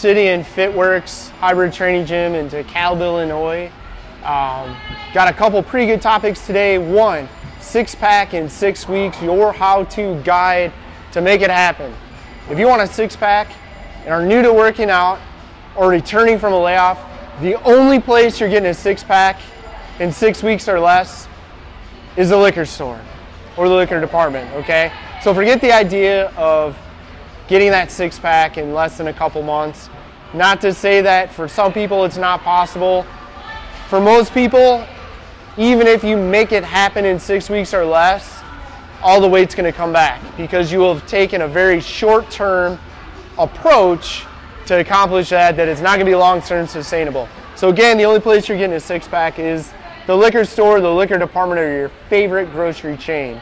City and FitWorks Hybrid Training Gym in DeKalb, Illinois. Got a couple pretty good topics today. One, six-pack in 6 weeks, your how-to guide to make it happen. If you want a six-pack and are new to working out or returning from a layoff, the only place you're getting a six-pack in 6 weeks or less is the liquor store or the liquor department, okay? So forget the idea of getting that six-pack in less than a couple months. Not to say that for some people it's not possible. For most people, even if you make it happen in 6 weeks or less, all the weight's going to come back because you will have taken a very short-term approach to accomplish that it's not going to be long-term sustainable. So again, the only place you're getting a six-pack is the liquor store, the liquor department, or your favorite grocery chain.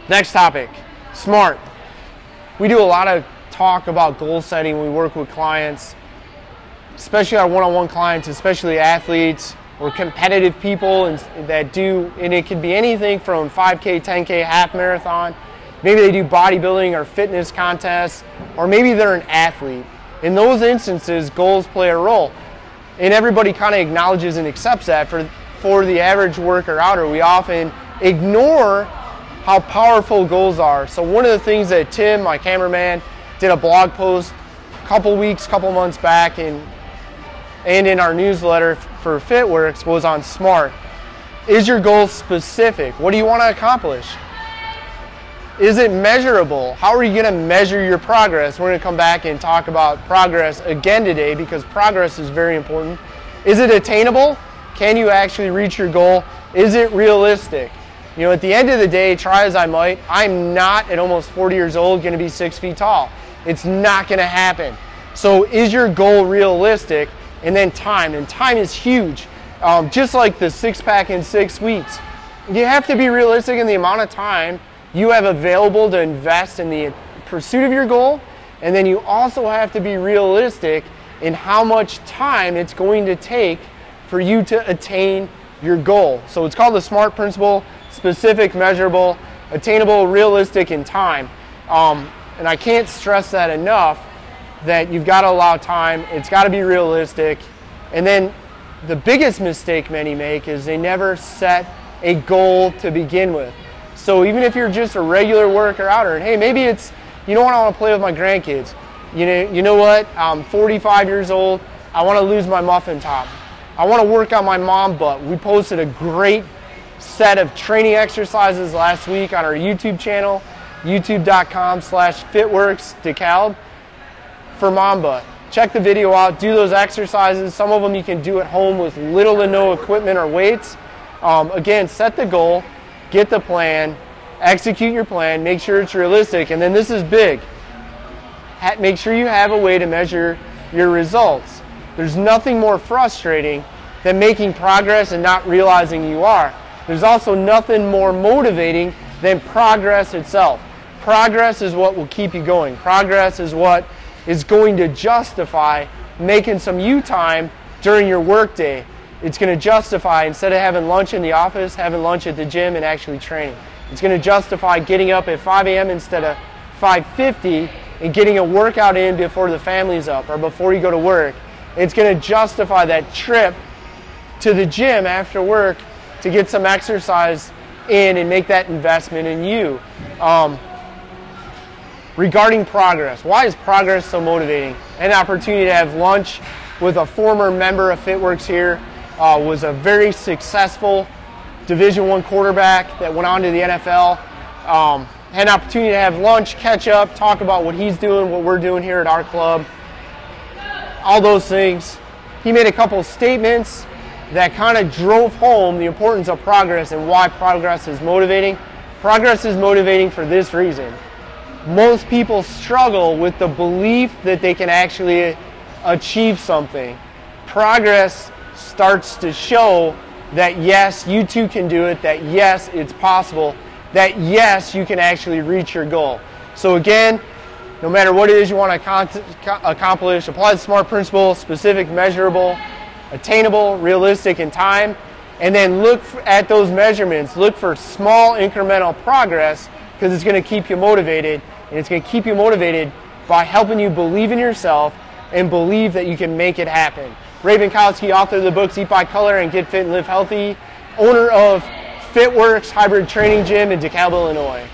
Next topic, SMART. We do a lot of talk about goal setting when we work with clients, especially our one-on-one clients, especially athletes or competitive people and it could be anything from 5K, 10K, half marathon. Maybe they do bodybuilding or fitness contests, or maybe they're an athlete. In those instances, goals play a role. And everybody kind of acknowledges and accepts that. For the average worker outer, we often ignore how powerful goals are. So one of the things that Tim, my cameraman, did a blog post a couple months back and in our newsletter for FitWorks was on SMART. Is your goal specific? What do you want to accomplish? Is it measurable? How are you going to measure your progress? We're going to come back and talk about progress again today because progress is very important. Is it attainable? Can you actually reach your goal? Is it realistic? You know, at the end of the day, try as I might, I'm not at almost 40 years old going to be 6 feet tall. It's not going to happen. So is your goal realistic? And then time. And time is huge. Just like the six-pack in 6 weeks. You have to be realistic in the amount of time you have available to invest in the pursuit of your goal. And then you also have to be realistic in how much time it's going to take for you to attain your goal. So it's called the SMART principle: specific, measurable, attainable, realistic, and time. And I can't stress that enough, that you've got to allow time, it's got to be realistic. And then the biggest mistake many make is they never set a goal to begin with. So even if you're just a regular worker outer, and hey, maybe it's, you know what, I want to play with my grandkids. You know what, I'm 45 years old, I want to lose my muffin top. I want to work on my mom butt. We posted a great set of training exercises last week on our YouTube channel, youtube.com/fitworksDeKalb for mom butt. Check the video out, do those exercises. Some of them you can do at home with little to no equipment or weights. Again, set the goal, get the plan, execute your plan, make sure it's realistic, and then this is big. Make sure you have a way to measure your results. There's nothing more frustrating than making progress and not realizing you are. There's also nothing more motivating than progress itself. Progress is what will keep you going. Progress is what is going to justify making some you time during your work day. It's going to justify, instead of having lunch in the office, having lunch at the gym and actually training. It's going to justify getting up at 5 a.m. instead of 5:50 and getting a workout in before the family's up or before you go to work. It's going to justify that trip to the gym after work to get some exercise in and make that investment in you. Regarding progress, why is progress so motivating? An opportunity to have lunch with a former member of FitWorks here, was a very successful Division I quarterback that went on to the NFL. Had an opportunity to have lunch, catch up, talk about what he's doing, what we're doing here at our club, all those things. He made a couple statements that kind of drove home the importance of progress and why progress is motivating. Progress is motivating for this reason. Most people struggle with the belief that they can actually achieve something. Progress starts to show that yes, you too can do it, that yes, it's possible, that yes, you can actually reach your goal. So again, no matter what it is you want to accomplish, apply the SMART principle: specific, measurable, attainable, realistic, and time. And then look at those measurements. Look for small incremental progress, because it's going to keep you motivated. And it's going to keep you motivated by helping you believe in yourself and believe that you can make it happen. Ray Binkowski, author of the books Eat by Color and Get Fit and Live Healthy, owner of FitWorks Hybrid Training Gym in DeKalb, Illinois.